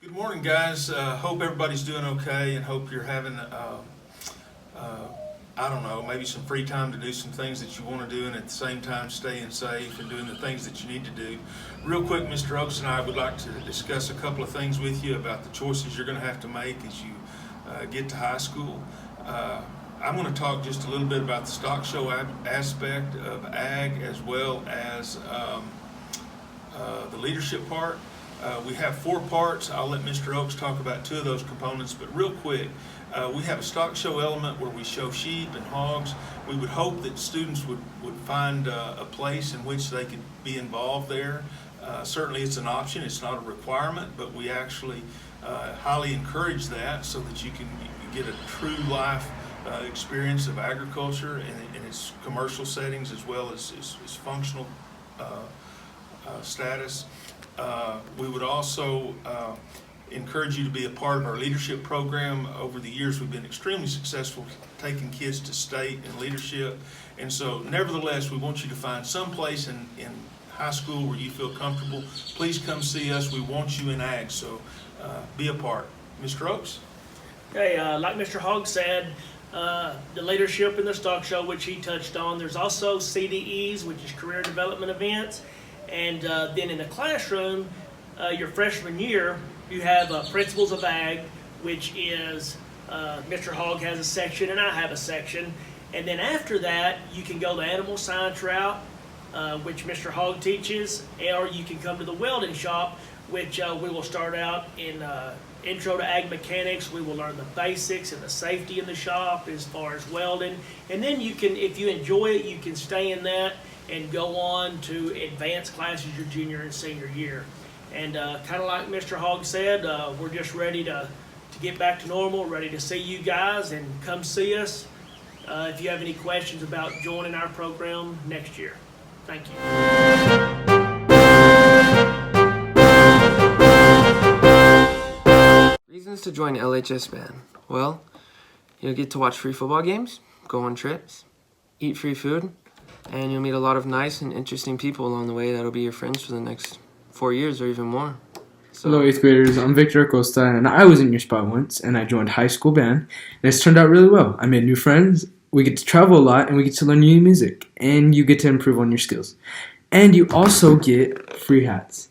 Good morning, guys. Hope everybody's doing okay, and hope you're having, I don't know, maybe some free time to do some things that you want to do, and at the same time staying safe and doing the things that you need to do. Real quick, Mr. Oaks and I would like to discuss a couple of things with you about the choices you're going to have to make as you get to high school. I'm going to talk just a little bit about the stock show aspect of ag, as well as the leadership part. We have 4 parts. I'll let Mr. Oaks talk about 2 of those components, but real quick, we have a stock show element where we show sheep and hogs. We would hope that students would find a place in which they could be involved there. Certainly it's an option, it's not a requirement, but we actually highly encourage that so that you can get a true life experience of agriculture in its commercial settings as well as functional status. We would also encourage you to be a part of our leadership program. Over the years, we've been extremely successful taking kids to state and leadership. And so, nevertheless, we want you to find some place in high school where you feel comfortable. Please come see us. We want you in ag, so be a part. Mr. Oaks? Okay, like Mr. Hogg said, the leadership in the stock show, which he touched on. There's also CDEs, which is career development events. And then in the classroom, your freshman year, you have Principles of Ag, which is Mr. Hogg has a section and I have a section. And then after that, you can go the animal science route, which Mr. Hogg teaches, or you can come to the welding shop, which we will start out in Intro to Ag Mechanics. We will learn the basics and the safety in the shop as far as welding. And then you can, if you enjoy it, you can stay in that and go on to advanced classes your junior and senior year. And kind of like Mr. Hogg said, we're just ready to get back to normal, ready to see you guys, and come see us if you have any questions about joining our program next year. Thank you. Reasons to join LHS band. Well, you'll get to watch free football games, go on trips, eat free food, and you'll meet a lot of nice and interesting people along the way that'll be your friends for the next 4 years or even more. So, hello, 8th graders. I'm Victor Acosta, and I was in your spot once, and I joined high school band, and it's turned out really well. I made new friends, we get to travel a lot, and we get to learn new music, and you get to improve on your skills. And you also get free hats.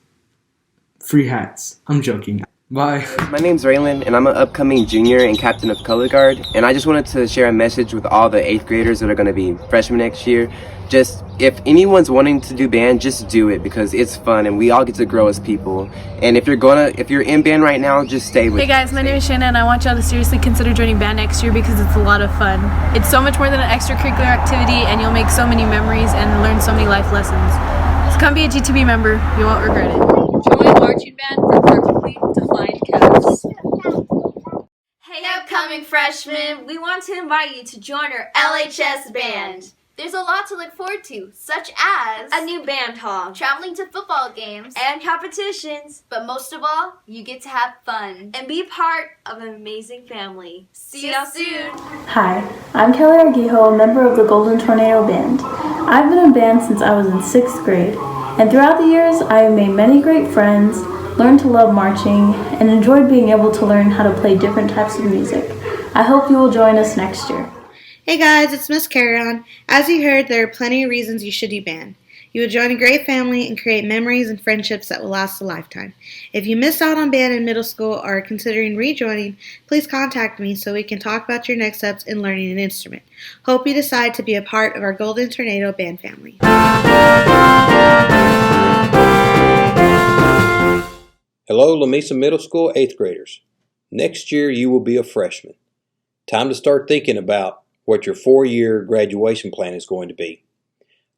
Free hats. I'm joking. Bye. My name's Raylan, and I'm an upcoming junior and captain of Color Guard, and I just wanted to share a message with all the 8th graders that are going to be freshmen next year. Just, if anyone's wanting to do band, just do it, because it's fun and we all get to grow as people. And if you're in band right now, just stay with Hey guys, my name is Shanna, and I want y'all to seriously consider joining band next year because it's a lot of fun. It's so much more than an extracurricular activity, and you'll make so many memories and learn so many life lessons. So come be a GTB member, you won't regret it. Join marching band for perfectly defined caps. Hey upcoming freshmen, we want to invite you to join our LHS band. There's a lot to look forward to, such as a new band hall, traveling to football games, and competitions. But most of all, you get to have fun and be part of an amazing family. See you soon. Hi, I'm Kelly Argijo, a member of the Golden Tornado Band. I've been in band since I was in 6th grade, and throughout the years I have made many great friends, learned to love marching, and enjoyed being able to learn how to play different types of music. I hope you will join us next year. Hey guys, it's Miss Carry-On. As you heard, there are plenty of reasons you should do band. You will join a great family and create memories and friendships that will last a lifetime. If you missed out on band in middle school or are considering rejoining, please contact me so we can talk about your next steps in learning an instrument. Hope you decide to be a part of our Golden Tornado Band family. Hello, Lamesa Middle School 8th graders. Next year you will be a freshman. Time to start thinking about what your 4-year graduation plan is going to be.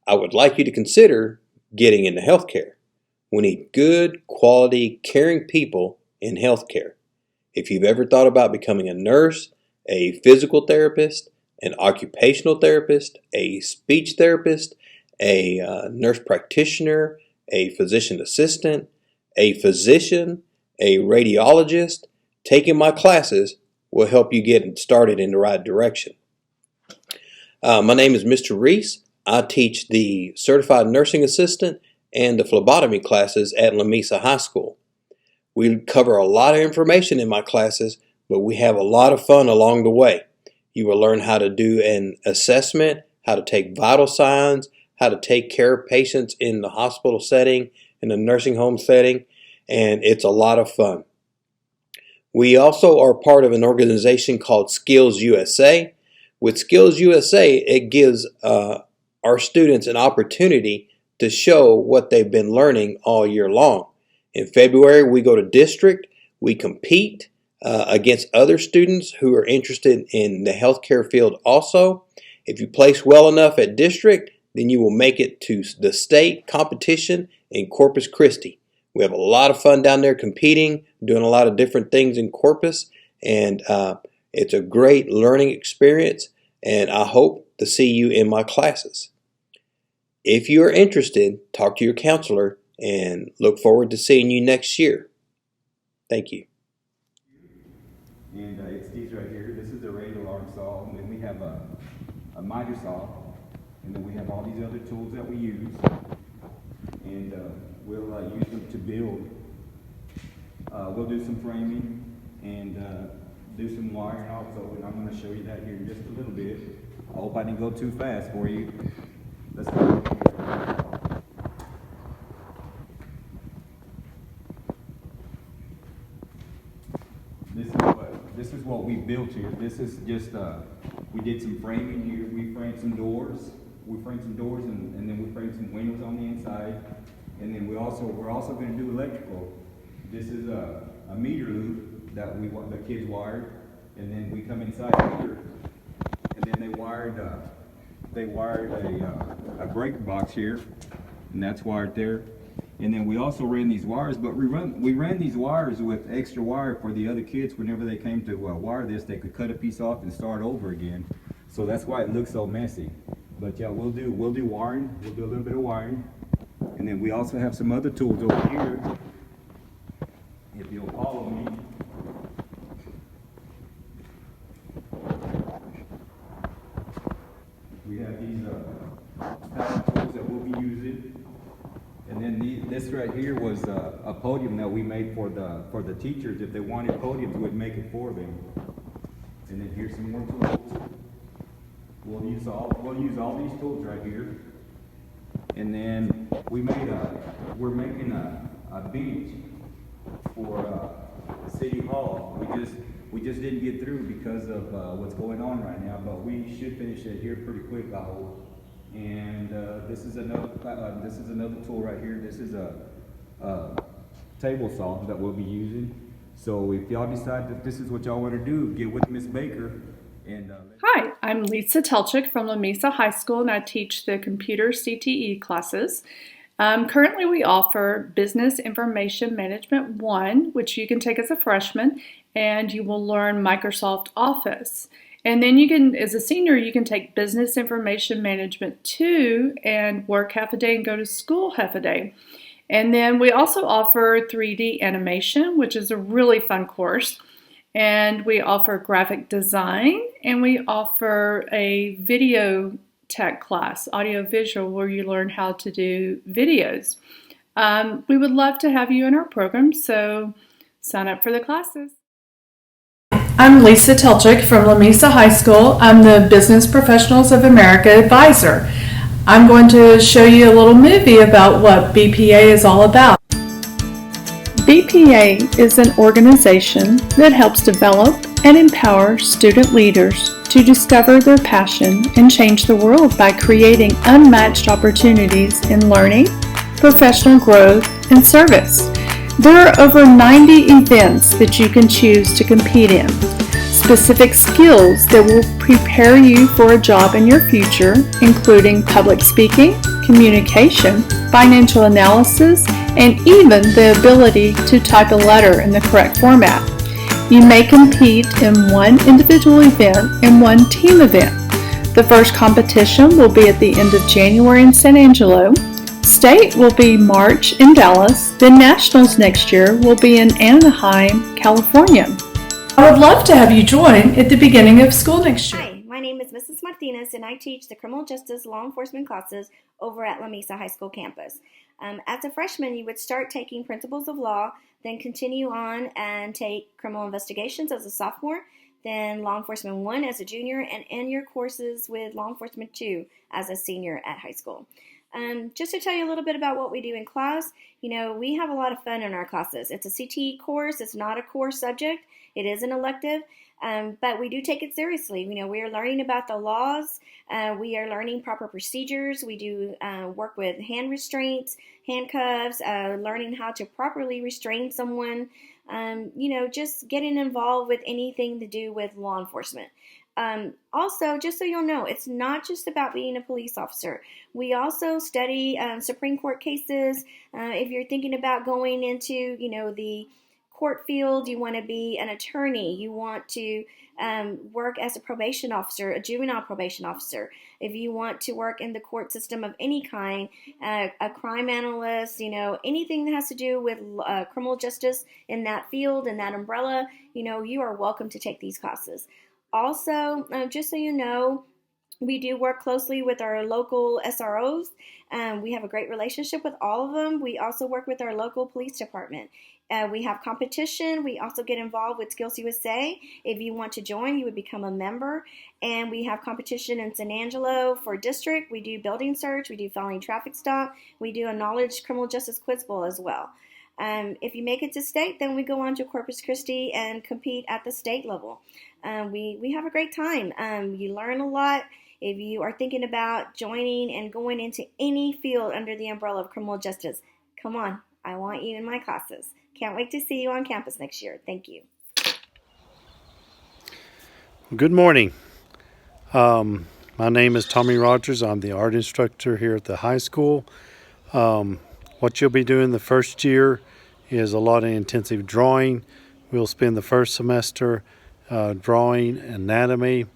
I would like you to consider getting into healthcare. We need good, quality, caring people in healthcare. If you've ever thought about becoming a nurse, a physical therapist, an occupational therapist, a speech therapist, a nurse practitioner, a physician assistant, a physician, a radiologist, taking my classes will help you get started in the right direction. My name is Mr. Reese. I teach the Certified Nursing Assistant and the phlebotomy classes at Lamesa High School. We cover a lot of information in my classes, but we have a lot of fun along the way. You will learn how to do an assessment, how to take vital signs, how to take care of patients in the hospital setting, in the nursing home setting, and it's a lot of fun. We also are part of an organization called Skills USA. With Skills USA, it gives our students an opportunity to show what they've been learning all year long. In February, we go to district, we compete against other students who are interested in the healthcare field also. If you place well enough at district, then you will make it to the state competition in Corpus Christi. We have a lot of fun down there competing, doing a lot of different things in Corpus, and it's a great learning experience, and I hope to see you in my classes. If you are interested, talk to your counselor and look forward to seeing you next year. Thank you. And it's these right here. This is the radial arm saw, and then we have a miter saw, and then we have all these other tools that we use, and we'll use them to build. We'll do some framing and do some wiring also, and I'm going to show you that here in just a little bit. I hope I didn't go too fast for you. Let's go. This is what we built here. This is just, we did some framing here. We framed some doors. And then we framed some windows on the inside. And then we're also going to do electrical. This is a meter loop that the kids wired. And then we come inside here, and then they wired a breaker box here, and that's wired there. And then we also ran these wires, but we ran these wires with extra wire for the other kids. Whenever they came to wire this, they could cut a piece off and start over again. So that's why it looks so messy. But yeah, we'll do wiring. We'll do a little bit of wiring, and then we also have some other tools over here. If you'll follow me. We have these power tools that we'll be using. And then this right here was a podium that we made for the teachers. If they wanted podiums, we'd make it for them. And then here's some more tools. We'll use all these tools right here. And then we're making a bench for City Hall. We just didn't get through because of what's going on right now, but we should finish it here pretty quick, I hope. And this is another tool right here. This is a table saw that we'll be using. So if y'all decide that this is what y'all want to do, get with Miss Baker. And hi, I'm Lisa Telchik from La Mesa High School, and I teach the computer CTE classes. Currently, we offer Business Information Management 1, which you can take as a freshman, and you will learn Microsoft Office. And then you can, as a senior, you can take Business Information Management 2 and work half a day and go to school half a day. And then we also offer 3D animation, which is a really fun course. And we offer graphic design, and we offer a video tech class, audio visual, where you learn how to do videos. We would love to have you in our program, so sign up for the classes. I'm Lisa Telchik from La Mesa High School. I'm the Business Professionals of America advisor. I'm going to show you a little movie about what BPA is all about. BPA is an organization that helps develop and empower student leaders to discover their passion and change the world by creating unmatched opportunities in learning, professional growth, and service. There are over 90 events that you can choose to compete in. Specific skills that will prepare you for a job in your future, including public speaking, communication, financial analysis, and even the ability to type a letter in the correct format. You may compete in one individual event and one team event. The first competition will be at the end of January in San Angelo. State will be March in Dallas. Then Nationals next year will be in Anaheim, California. I would love to have you join at the beginning of school next year. Hi, my name is Mrs. Martinez, and I teach the criminal justice law enforcement classes over at La Mesa High School campus. As a freshman, you would start taking Principles of Law, then continue on and take Criminal Investigations as a sophomore, then Law Enforcement 1 as a junior, and end your courses with Law Enforcement 2 as a senior at high school. Just to tell you a little bit about what we do in class, we have a lot of fun in our classes. It's a CTE course. It's not a core subject. It is an elective, but we do take it seriously. We are learning about the laws. We are learning proper procedures. We do work with hand restraints, handcuffs, learning how to properly restrain someone, just getting involved with anything to do with law enforcement. Also, just so you'll know, it's not just about being a police officer. We also study Supreme Court cases. If you're thinking about going into, the court field, you want to be an attorney, you want to work as a probation officer, a juvenile probation officer. If you want to work in the court system of any kind, a crime analyst, anything that has to do with criminal justice in that field, in that umbrella, you are welcome to take these classes. Also, just so you know, we do work closely with our local SROs. We have a great relationship with all of them. We also work with our local police department. We have competition. We also get involved with Skills USA. If you want to join, you would become a member. And we have competition in San Angelo for district. We do building search. We do felony traffic stop. We do a knowledge criminal justice quiz bowl as well. If you make it to state, then we go on to Corpus Christi and compete at the state level. We have a great time. You learn a lot. If you are thinking about joining and going into any field under the umbrella of criminal justice, come on. I want you in my classes. Can't wait to see you on campus next year. Thank you. Good morning. My name is Tommy Rogers. I'm the art instructor here at the high school. What you'll be doing the first year is a lot of intensive drawing. We'll spend the first semester drawing anatomy.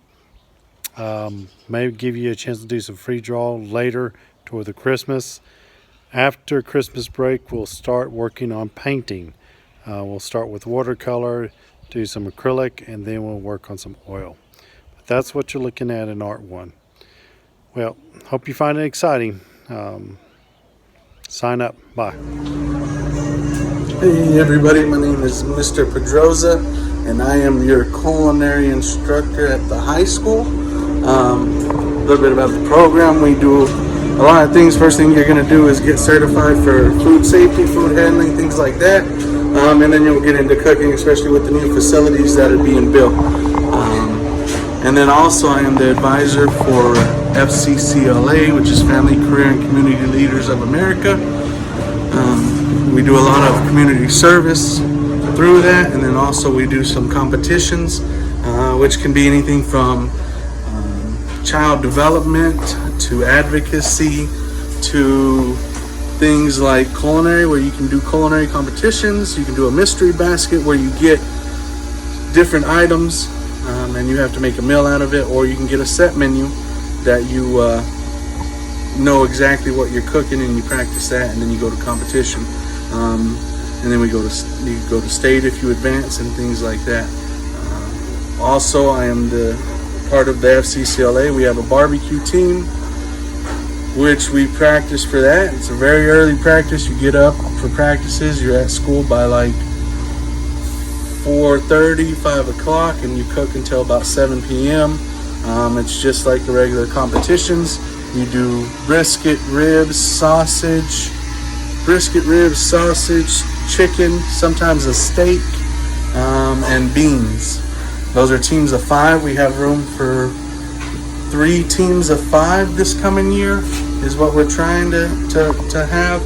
Maybe give you a chance to do some free draw later toward the Christmas. After Christmas break, we'll start working on painting. We'll start with watercolor, do some acrylic, and then we'll work on some oil. But that's what you're looking at in Art 1. Well, hope you find it exciting. Sign up. Bye. Hey everybody, my name is Mr. Pedroza, and I am your culinary instructor at the high school. A little bit about the program. We do a lot of things. First thing you're going to do is get certified for food safety, food handling, things like that. And then you'll get into cooking, especially with the new facilities that are being built. And then also I am the advisor for FCCLA, which is Family, Career, and Community Leaders of America. We do a lot of community service through that, and then also we do some competitions, which can be anything from child development to advocacy to things like culinary, where you can do culinary competitions. You can do a mystery basket where you get different items and you have to make a meal out of it, or you can get a set menu that you know exactly what you're cooking and you practice that, and then you go to competition, and then you go to state if you advance and things like that. Also, I am the part of the FCCLA. We have a barbecue team, which we practice for that. It's a very early practice. You get up for practices. You're at school by like 4:30, 5 o'clock, and you cook until about 7 p.m. It's just like the regular competitions. You do brisket, ribs, sausage, chicken, sometimes a steak, and beans. Those are teams of 5. We have room for 3 teams of 5 this coming year is what we're trying to have.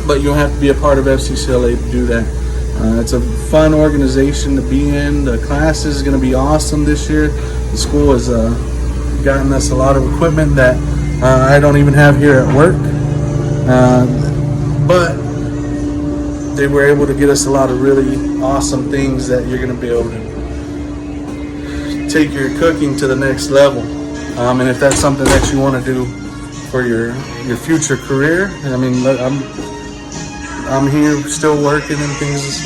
But you'll have to be a part of FCCLA to do that. It's a fun organization to be in. The class is going to be awesome this year. The school has gotten us a lot of equipment that I don't even have here at work. But they were able to get us a lot of really awesome things that you're going to be able to take your cooking to the next level. And if that's something that you want to do for your future career, I mean, I'm here still working and things,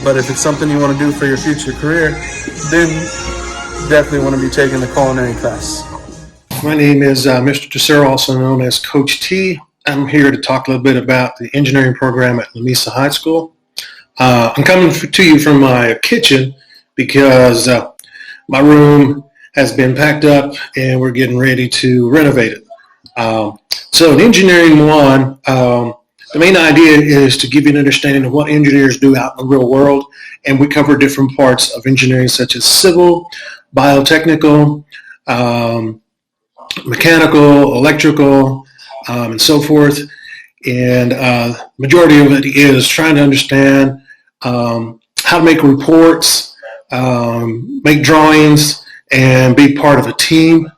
but if it's something you want to do for your future career, then definitely want to be taking the culinary class. My name is Mr. DeSero, also known as Coach T. I'm here to talk a little bit about the engineering program at Lamesa High School. I'm coming to you from my kitchen because my room has been packed up and we're getting ready to renovate it. So in Engineering 1, the main idea is to give you an understanding of what engineers do out in the real world, and we cover different parts of engineering such as civil, biotechnical, mechanical, electrical, and so forth. And majority of it is trying to understand how to make reports, make drawings, and be part of a team.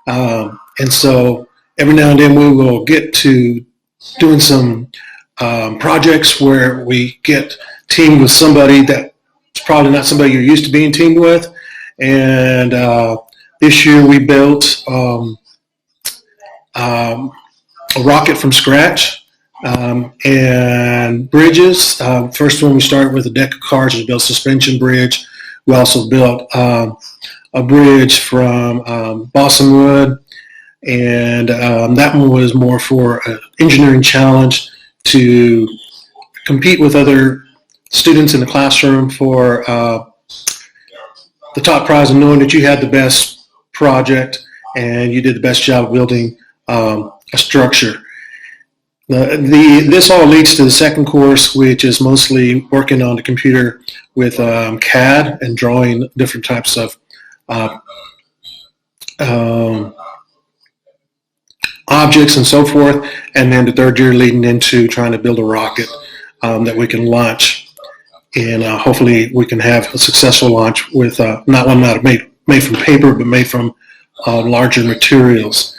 And so every now and then we will get to doing some projects where we get teamed with somebody that's probably not somebody you're used to being teamed with. And this year we built a rocket from scratch and bridges. First one we started with a deck of cars to build a suspension bridge. We also built a bridge from balsam wood, and that one was more for an engineering challenge to compete with other students in the classroom for the top prize of knowing that you had the best project and you did the best job of building a structure. This all leads to the second course, which is mostly working on the computer with CAD and drawing different types of objects and so forth. And then the third year leading into trying to build a rocket that we can launch. And hopefully we can have a successful launch with not one not made from paper, but made from larger materials.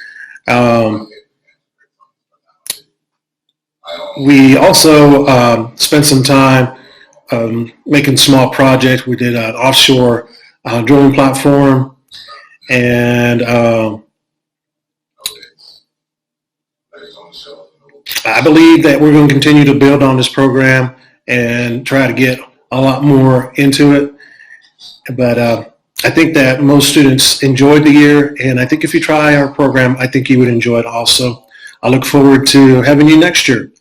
We also spent some time making small projects. We did an offshore drilling platform, and I believe that we're going to continue to build on this program and try to get a lot more into it. But I think that most students enjoyed the year, and I think if you try our program, I think you would enjoy it also. I look forward to having you next year.